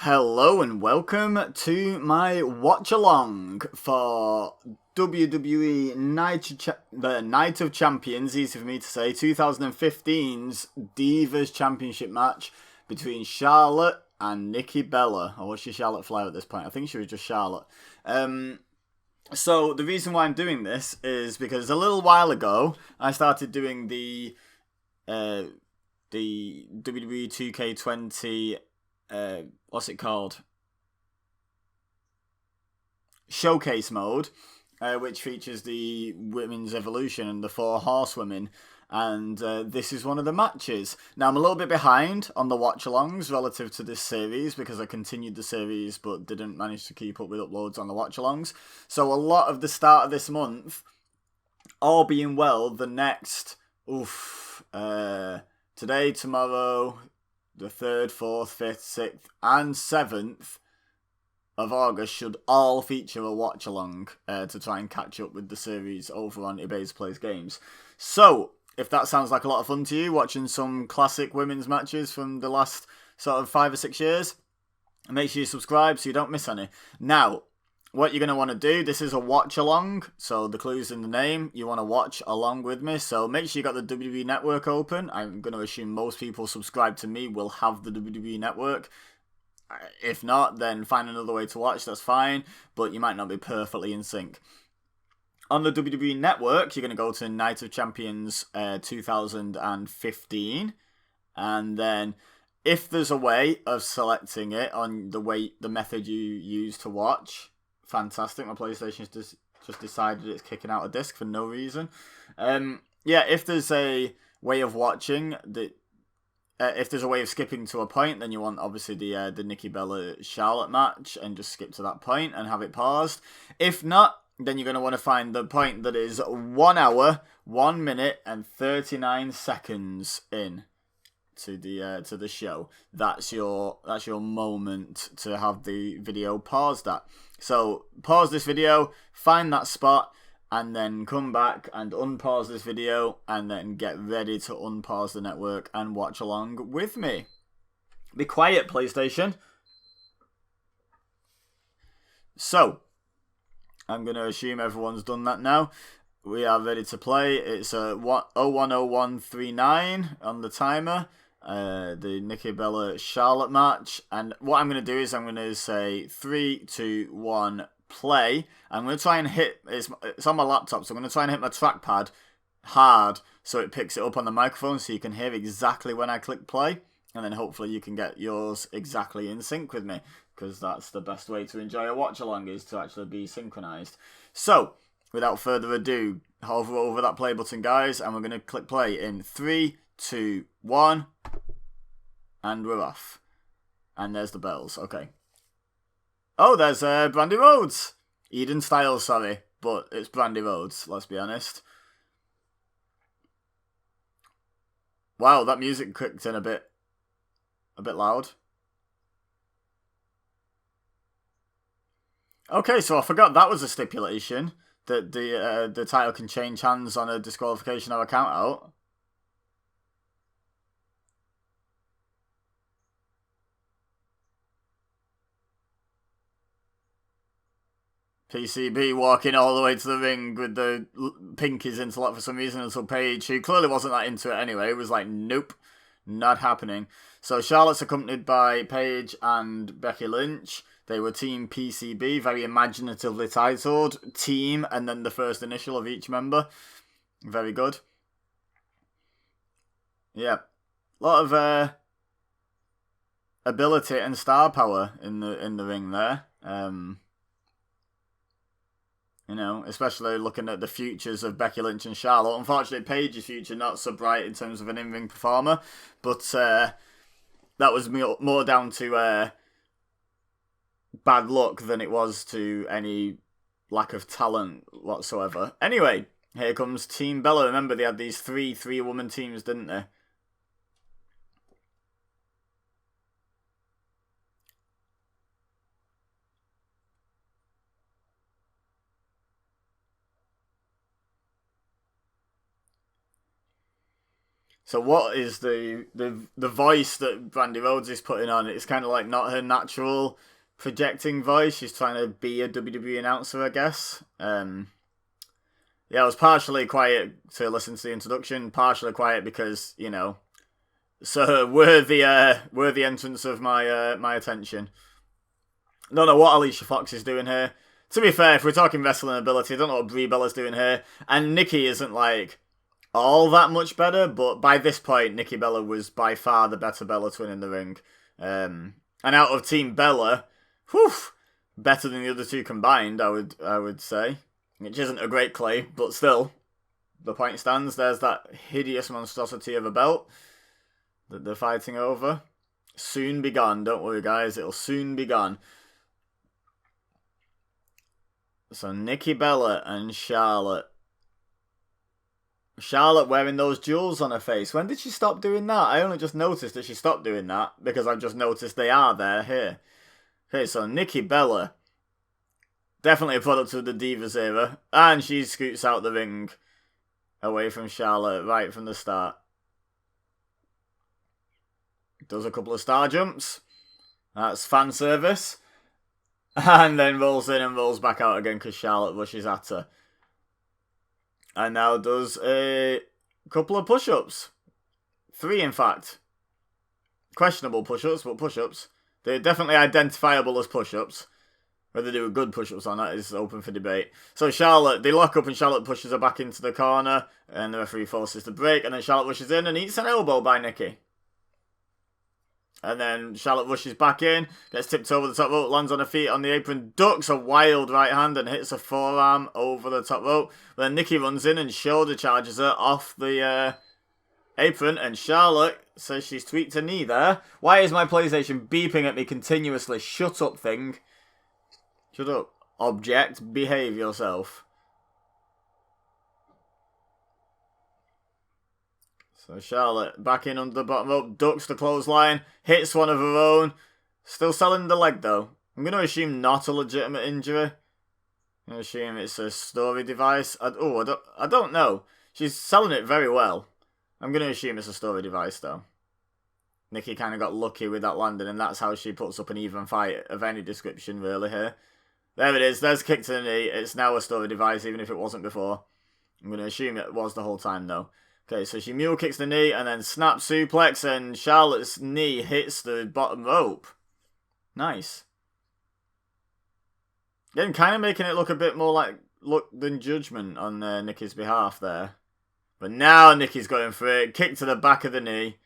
Hello and welcome to my watch along for WWE the Night of Champions, easy for me to say, 2015's Divas Championship match between Charlotte and Nikki Bella. Or was she Charlotte Flair at this point? I think she was just Charlotte. So the reason why I'm doing this is because a little while ago I started doing the WWE 2K20 what's it called? Showcase mode, which features the Women's Evolution and the 4 Horsewomen, and this is one of the matches. Now, I'm a little bit behind on the watch-alongs relative to this series because I continued the series but didn't manage to keep up with uploads on the watch-alongs. So a lot of the start of this month, all being well, the next, today, tomorrow, the 3rd, 4th, 5th, 6th, and 7th of August should all feature a watch-along to try and catch up with the series over on EBEZASimsgames. So, if that sounds like a lot of fun to you, watching some classic women's matches from the last sort of 5 or 6 years, make sure you subscribe so you don't miss any. Now, what you're going to want to do, this is a watch-along, so the clue's in the name. You want to watch along with me, so make sure you got the WWE Network open. I'm going to assume most people subscribe to me will have the WWE Network. If not, then find another way to watch, that's fine, but you might not be perfectly in sync. On the WWE Network, you're going to go to Night of Champions 2015, and then if there's a way of selecting it on the method you use to watch, fantastic. My PlayStation's just decided it's kicking out a disc for no reason. If there's a way of watching that, if there's a way of skipping to a point, then you want obviously the Nikki Bella Charlotte match and just skip to that point and have it paused. If not, then you're going to want to find the point that is 1 hour, 1 minute, and 39 seconds in to the show. That's your moment to have the video paused at. So pause this video, find that spot, and then come back and unpause this video, and then get ready to unpause the network and watch along with me. Be quiet, PlayStation. So, I'm going to assume everyone's done that now. We are ready to play. It's 010139 on the timer. The Nikki Bella Charlotte match, and what I'm going to do is I'm going to say 3, 2, 1, play. I'm going to try and hit, it's on my laptop, so I'm going to try and hit my trackpad hard so it picks it up on the microphone so you can hear exactly when I click play, and then hopefully you can get yours exactly in sync with me, because that's the best way to enjoy a watch along, is to actually be synchronized. So without further ado, hover over that play button, guys, and we're going to click play in 3, 2, 1, and we're off. And there's the bells. Okay. Oh, there's Brandy Rhodes. Eden Styles, sorry, but it's Brandy Rhodes, let's be honest. Wow, that music kicked in a bit loud. Okay, so I forgot that was a stipulation, that the title can change hands on a disqualification or a count out. PCB walking all the way to the ring with the pinkies interlocked for some reason until Paige, who clearly wasn't that into it anyway, was like, nope, not happening. So Charlotte's accompanied by Paige and Becky Lynch. They were Team PCB, very imaginatively titled. Team, and then the first initial of each member. Very good. Yeah. A lot of ability and star power in the ring there. You know, especially looking at the futures of Becky Lynch and Charlotte. Unfortunately, Paige's future not so bright in terms of an in-ring performer, but that was more down to bad luck than it was to any lack of talent whatsoever. Anyway, here comes Team Bella. Remember, they had these three-woman teams, didn't they? So what is the voice that Brandy Rhodes is putting on? It's kind of like not her natural projecting voice. She's trying to be a WWE announcer, I guess. Yeah, I was partially quiet to listen to the introduction, partially quiet because, you know, so worthy entrance of my attention. Don't know what Alicia Fox is doing here. To be fair, if we're talking wrestling ability, I don't know what Brie Bella's doing here. And Nikki isn't, like, all that much better, but by this point, Nikki Bella was by far the better Bella twin in the ring. And out of Team Bella, whew, better than the other two combined, I would say. Which isn't a great claim, but still, the point stands. There's that hideous monstrosity of a belt that they're fighting over. Soon be gone, don't worry guys, it'll soon be gone. So Nikki Bella and Charlotte. Charlotte wearing those jewels on her face. When did she stop doing that? I only just noticed that she stopped doing that because I've just noticed they are there here. Okay, so Nikki Bella. Definitely a product of the Divas era. And she scoots out the ring away from Charlotte right from the start. Does a couple of star jumps. That's fan service. And then rolls in and rolls back out again because Charlotte rushes at her. And now does a couple of push-ups. 3, in fact. Questionable push-ups, but push-ups. They're definitely identifiable as push-ups. Whether they were good push-ups or not is open for debate. So Charlotte, they lock up and Charlotte pushes her back into the corner. And the referee forces the break. And then Charlotte rushes in and eats an elbow by Nikki. And then Charlotte rushes back in, gets tipped over the top rope, lands on her feet on the apron, ducks a wild right hand and hits a forearm over the top rope. Then Nikki runs in and shoulder charges her off the apron, and Charlotte says she's tweaked her knee there. Why is my PlayStation beeping at me continuously? Shut up, thing. Shut up. Object, behave yourself. So Charlotte back in under the bottom rope, ducks the clothesline, hits one of her own. Still selling the leg though. I'm going to assume not a legitimate injury. I'm going to assume it's a story device. I don't know. She's selling it very well. I'm going to assume it's a story device though. Nikki kind of got lucky with that landing and that's how she puts up an even fight of any description really here. There it is. There's a kick to the knee. It's now a story device even if it wasn't before. I'm going to assume it was the whole time though. Okay, so she mule kicks the knee and then snap suplex and Charlotte's knee hits the bottom rope. Nice. Again, kind of making it look a bit more like than Judgment on Nikki's behalf there. But now Nikki's going for it. Kick to the back of the knee.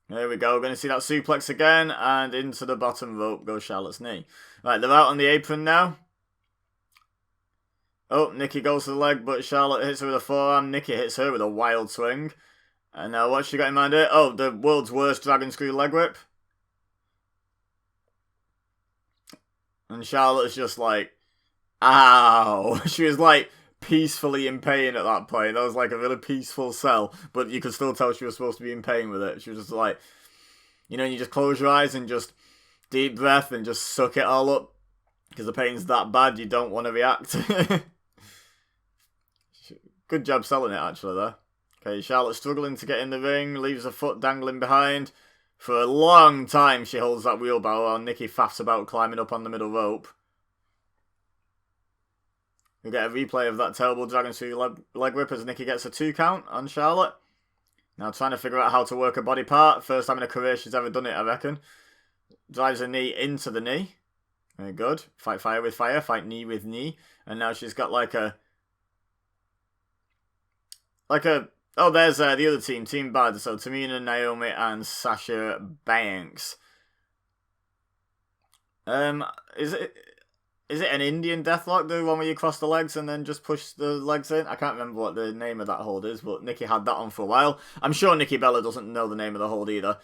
There we go. We're going to see that suplex again and into the bottom rope goes Charlotte's knee. Right, they're out on the apron now. Oh, Nikki goes to the leg, but Charlotte hits her with a forearm. Nikki hits her with a wild swing. And now what's she got in mind here? Oh, the world's worst dragon screw leg whip. And Charlotte's just like, ow. She was like peacefully in pain at that point. That was like a really peaceful sell. But you could still tell she was supposed to be in pain with it. She was just like, you know, you just close your eyes and just deep breath and just suck it all up. Because the pain's that bad, you don't want to react. Good job selling it, actually, there. Okay, Charlotte struggling to get in the ring, leaves her foot dangling behind. For a long time, she holds that wheelbarrow while Nikki faffs about climbing up on the middle rope. We get a replay of that terrible Dragon Screw leg whip as Nikki gets a 2 count on Charlotte. Now trying to figure out how to work a body part. First time in her career she's ever done it, I reckon. Drives her knee into the knee. Very good. Fight fire with fire, fight knee with knee. And now she's got like a... Oh, there's the other team, Team Bad. So Tamina, Naomi, and Sasha Banks. Is it an Indian deathlock, the one where you cross the legs and then just push the legs in? I can't remember what the name of that hold is, but Nikki had that on for a while. I'm sure Nikki Bella doesn't know the name of the hold either.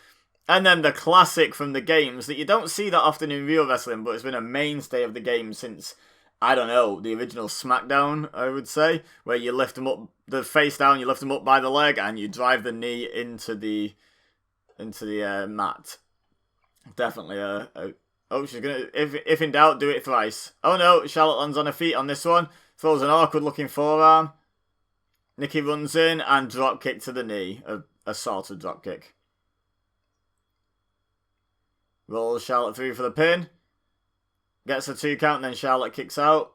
And then the classic from the games that you don't see that often in real wrestling, but it's been a mainstay of the game since, I don't know, the original SmackDown, I would say, where you lift them up, the face down, you lift them up by the leg, and you drive the knee into the mat. Definitely oh, she's gonna, if in doubt, do it thrice. Oh no, Charlotte lands on her feet on this one, throws an awkward looking forearm. Nikki runs in and drop kick to the knee. A sort of drop kick. Rolls Charlotte through for the pin. Gets a 2 count and then Charlotte kicks out.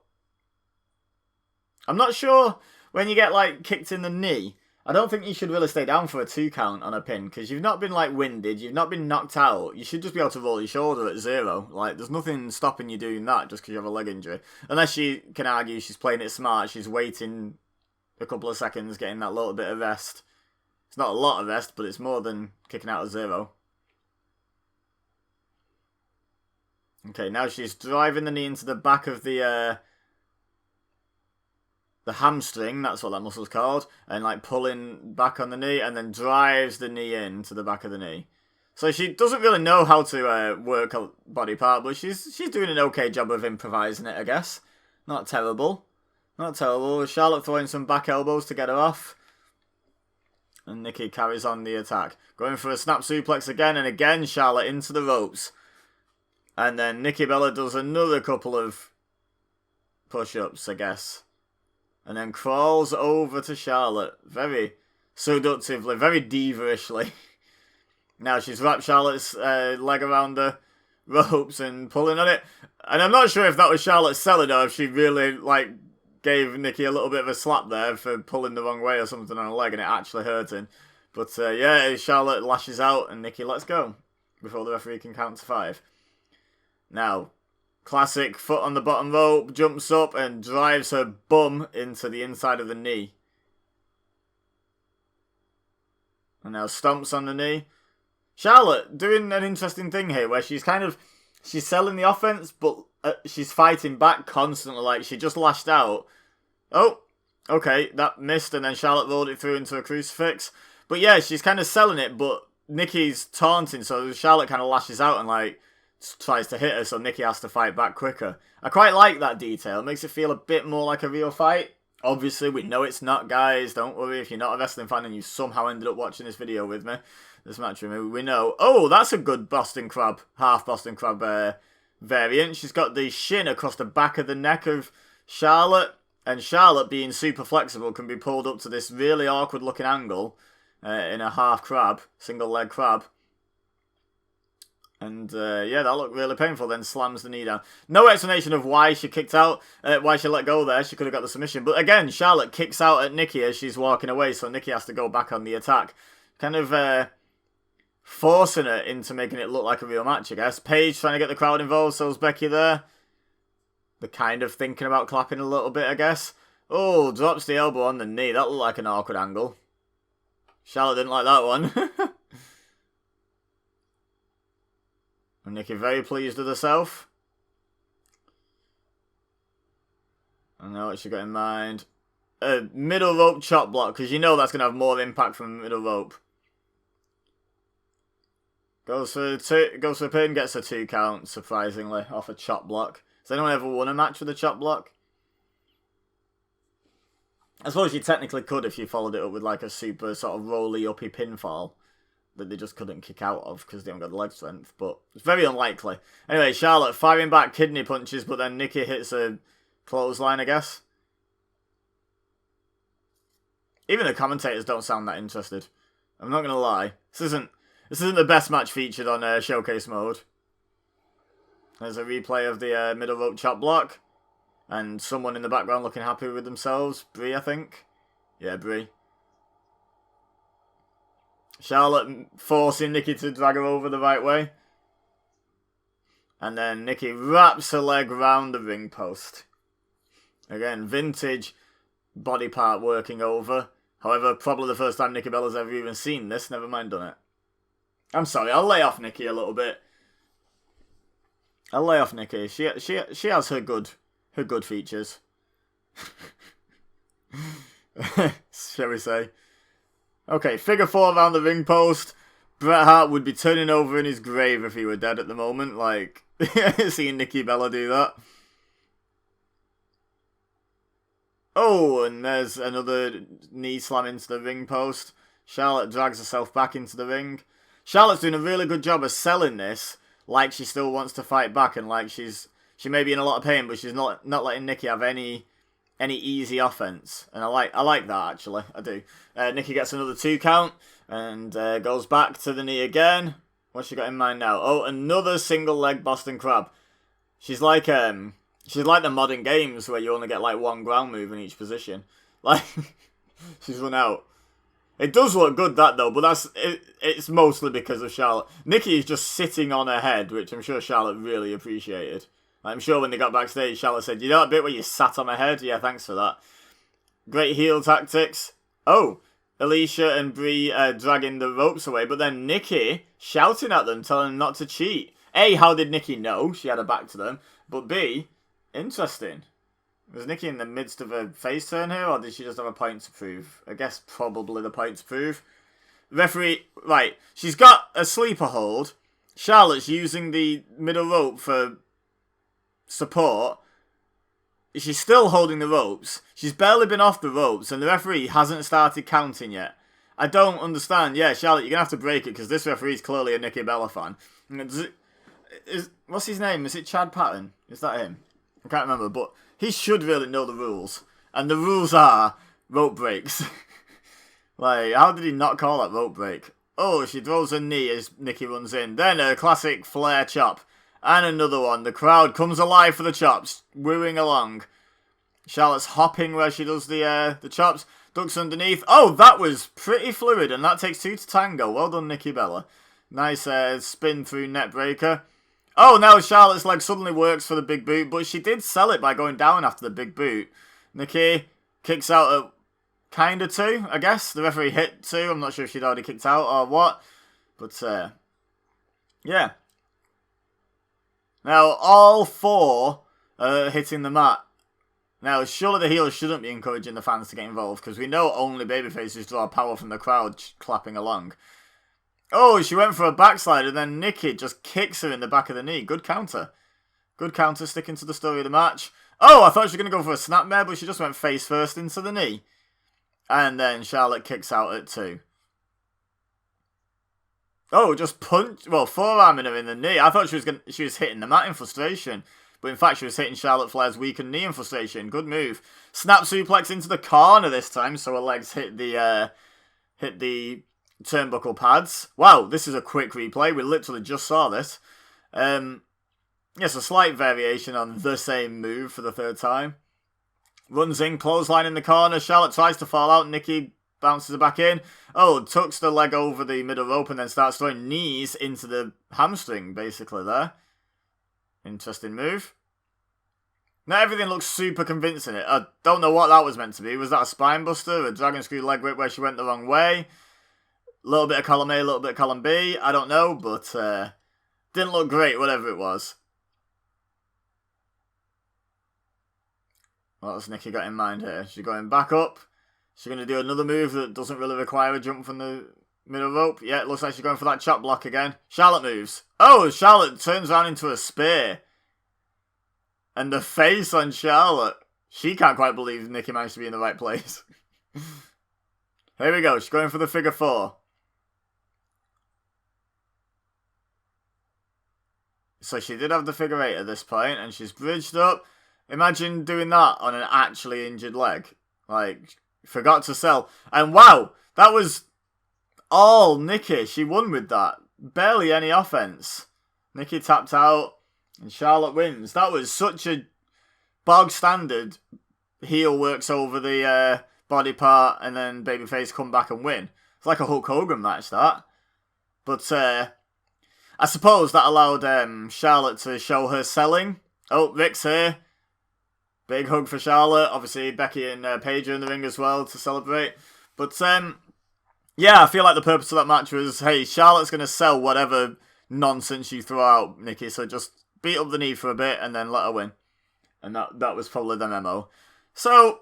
I'm not sure when you get like kicked in the knee. I don't think you should really stay down for a 2 count on a pin because you've not been like winded, you've not been knocked out. You should just be able to roll your shoulder at 0. Like there's nothing stopping you doing that just because you have a leg injury. Unless you can argue she's playing it smart, she's waiting a couple of seconds, getting that little bit of rest. It's not a lot of rest, but it's more than kicking out at 0. Okay, now she's driving the knee into the back of the hamstring, that's what that muscle's called, and like pulling back on the knee, and then drives the knee into the back of the knee. So she doesn't really know how to work a body part, but she's doing an okay job of improvising it, I guess. Not terrible. Not terrible. Charlotte throwing some back elbows to get her off. And Nikki carries on the attack. Going for a snap suplex again, and again Charlotte into the ropes. And then Nikki Bella does another couple of push-ups, I guess. And then crawls over to Charlotte. Very seductively, very diva-ishly. Now she's wrapped Charlotte's leg around the ropes and pulling on it. And I'm not sure if that was Charlotte selling or if she really like gave Nikki a little bit of a slap there for pulling the wrong way or something on her leg and it actually hurting. But yeah, Charlotte lashes out and Nikki lets go before the referee can count to 5. Now, classic foot on the bottom rope, jumps up and drives her bum into the inside of the knee. And now stomps on the knee. Charlotte doing an interesting thing here where she's selling the offense, but she's fighting back constantly. Like she just lashed out. Oh, okay, that missed, and then Charlotte rolled it through into a crucifix. But yeah, she's kind of selling it, but Nikki's taunting, so Charlotte kind of lashes out and like tries to hit her, so Nikki has to fight back quicker. I quite like that detail. It makes it feel a bit more like a real fight. Obviously, we know it's not, guys. Don't worry if you're not a wrestling fan and you somehow ended up watching this video with me. This match with me, we know. Oh, that's a good Boston Crab, half Boston Crab variant. She's got the shin across the back of the neck of Charlotte, and Charlotte, being super flexible, can be pulled up to this really awkward looking angle in a half crab, single leg crab. And yeah, that looked really painful. Then slams the knee down. No explanation of why she kicked out, why she let go there. She could have got the submission. But again, Charlotte kicks out at Nikki as she's walking away, so Nikki has to go back on the attack. Kind of forcing her into making it look like a real match, I guess. Paige trying to get the crowd involved, so's Becky there. They're kind of thinking about clapping a little bit, I guess. Oh, drops the elbow on the knee. That looked like an awkward angle. Charlotte didn't like that one. And Nikki very pleased with herself. I know what she got in mind. A middle rope chop block, because you know that's going to have more impact from the middle rope. Goes for a pin, gets a 2 count, surprisingly, off a chop block. Has anyone ever won a match with a chop block? I suppose you technically could if you followed it up with like a super sort of rolly uppy pinfall that they just couldn't kick out of because they haven't got the leg strength, but it's very unlikely. Anyway, Charlotte firing back kidney punches, but then Nikki hits a clothesline, I guess. Even the commentators don't sound that interested. I'm not going to lie. This isn't the best match featured on Showcase Mode. There's a replay of the middle rope chop block. And someone in the background looking happy with themselves. Brie, I think. Yeah, Brie. Charlotte forcing Nikki to drag her over the right way. And then Nikki wraps her leg round the ring post. Again, vintage body part working over. However, probably the first time Nikki Bella's ever even seen this. Never mind done it. I'm sorry, I'll lay off Nikki a little bit. I'll lay off Nikki. She has her good features. Shall we say? Okay, figure 4 around the ring post. Bret Hart would be turning over in his grave if he were dead at the moment. Like, seeing Nikki Bella do that. Oh, and there's another knee slam into the ring post. Charlotte drags herself back into the ring. Charlotte's doing a really good job of selling this like she still wants to fight back and like she may be in a lot of pain, but she's not letting Nikki have any any easy offense, and I like that actually. I do. Nikki gets another 2 count and goes back to the knee again. What's she got in mind now? Oh, another single leg Boston Crab. She's like the modern games where you only get like 1 ground move in each position. Like she's run out. It does look good that though, but it's mostly because of Charlotte. Nikki is just sitting on her head, which I'm sure Charlotte really appreciated. I'm sure when they got backstage, Charlotte said, "You know that bit where you sat on my head? Yeah, thanks for that." Great heel tactics. Oh, Alicia and Brie dragging the ropes away, but then Nikki shouting at them, telling them not to cheat. A, how did Nikki know she had her back to them? But B, interesting. Was Nikki in the midst of a face turn here, or did she just have a point to prove? I guess probably the point to prove. Referee, right, she's got a sleeper hold. Charlotte's using the middle rope for support. She's still holding the ropes. She's barely been off the ropes, and the referee hasn't started counting yet. I don't understand. Yeah, Charlotte, you're going to have to break it, because this referee's clearly a Nikki Bella fan. What's his name? Is it Chad Patton? Is that him? I can't remember, but he should really know the rules. And the rules are rope breaks. Like, how did he not call that rope break? Oh, she throws her knee as Nikki runs in. Then a classic flare chop. And another one. The crowd comes alive for the chops, wooing along. Charlotte's hopping where she does the chops. Ducks underneath. Oh, that was pretty fluid, and that takes 2 to tango. Well done, Nikki Bella. Nice spin through net breaker. Oh, now Charlotte's leg suddenly works for the big boot, but she did sell it by going down after the big boot. Nikki kicks out at kind of 2, I guess. The referee hit 2. I'm not sure if she'd already kicked out or what. But, yeah. Now, all 4 are hitting the mat. Now, surely the heels shouldn't be encouraging the fans to get involved, because we know only babyfaces draw power from the crowd clapping along. Oh, she went for a backslide, and then Nikki just kicks her in the back of the knee. Good counter. Good counter, sticking to the story of the match. Oh, I thought she was going to go for a snapmare, but she just went face first into the knee. And then Charlotte kicks out at 2. Oh, just forearming her in the knee. I thought she was hitting the mat in frustration. But in fact, she was hitting Charlotte Flair's weakened knee in frustration. Good move. Snap suplex into the corner this time, so her legs hit the turnbuckle pads. Wow, this is a quick replay. We literally just saw this. Yes, a slight variation on the same move for the 3rd time. Runs in, clothesline in the corner. Charlotte tries to fall out. Nikki bounces her back in. Oh, tucks the leg over the middle rope and then starts throwing knees into the hamstring, basically, there. Interesting move. Now everything looks super convincing. I don't know what that was meant to be. Was that a spine buster? A dragon screw leg whip where she went the wrong way? A little bit of column A, a little bit of column B. I don't know, but didn't look great, whatever it was. What has Nikki got in mind here? She's going back up. She's going to do another move that doesn't really require a jump from the middle rope. Yeah, it looks like she's going for that chop block again. Charlotte moves. Oh, Charlotte turns around into a spear. And the face on Charlotte. She can't quite believe Nikki managed to be in the right place. Here we go. She's going for the figure 4. So she did have the figure 8 at this point, and she's bridged up. Imagine doing that on an actually injured leg. Like, forgot to sell. And wow, that was all Nikki. She won with that. Barely any offense. Nikki tapped out, and Charlotte wins. That was such a bog standard. Heel works over the body part, and then babyface come back and win. It's like a Hulk Hogan match, that. But I suppose that allowed Charlotte to show her selling. Oh, Rick's here. Big hug for Charlotte. Obviously, Becky and Paige are in the ring as well to celebrate. But, yeah, I feel like the purpose of that match was, hey, Charlotte's going to sell whatever nonsense you throw out, Nikki. So just beat up the knee for a bit and then let her win. And that was probably the memo. So,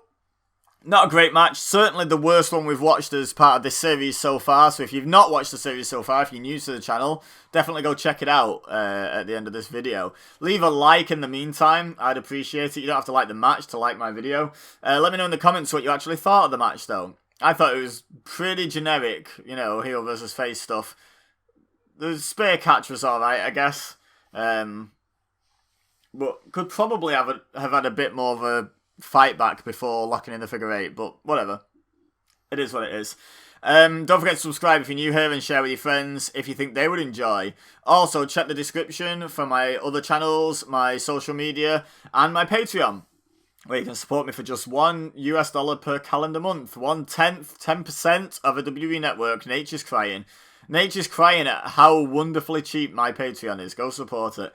not a great match. Certainly the worst one we've watched as part of this series so far. So if you've not watched the series so far, if you're new to the channel, definitely go check it out at the end of this video. Leave a like in the meantime. I'd appreciate it. You don't have to like the match to like my video. Let me know in the comments what you actually thought of the match, though. I thought it was pretty generic, you know, heel versus face stuff. The spear catch was alright, I guess. But could probably have had a bit more of a fight back before locking in the figure 8, but whatever. It is what it is. Don't forget to subscribe if you're new here and share with your friends if you think they would enjoy. Also, check the description for my other channels, my social media, and my Patreon, where you can support me for just $1 per calendar month. 1/10, 10% of a WWE Network. Nature's crying. Nature's crying at how wonderfully cheap my Patreon is. Go support it.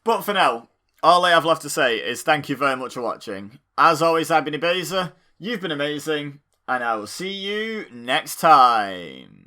But for now, all I have left to say is thank you very much for watching. As always, I've been EBEZA, you've been amazing, and I will see you next time.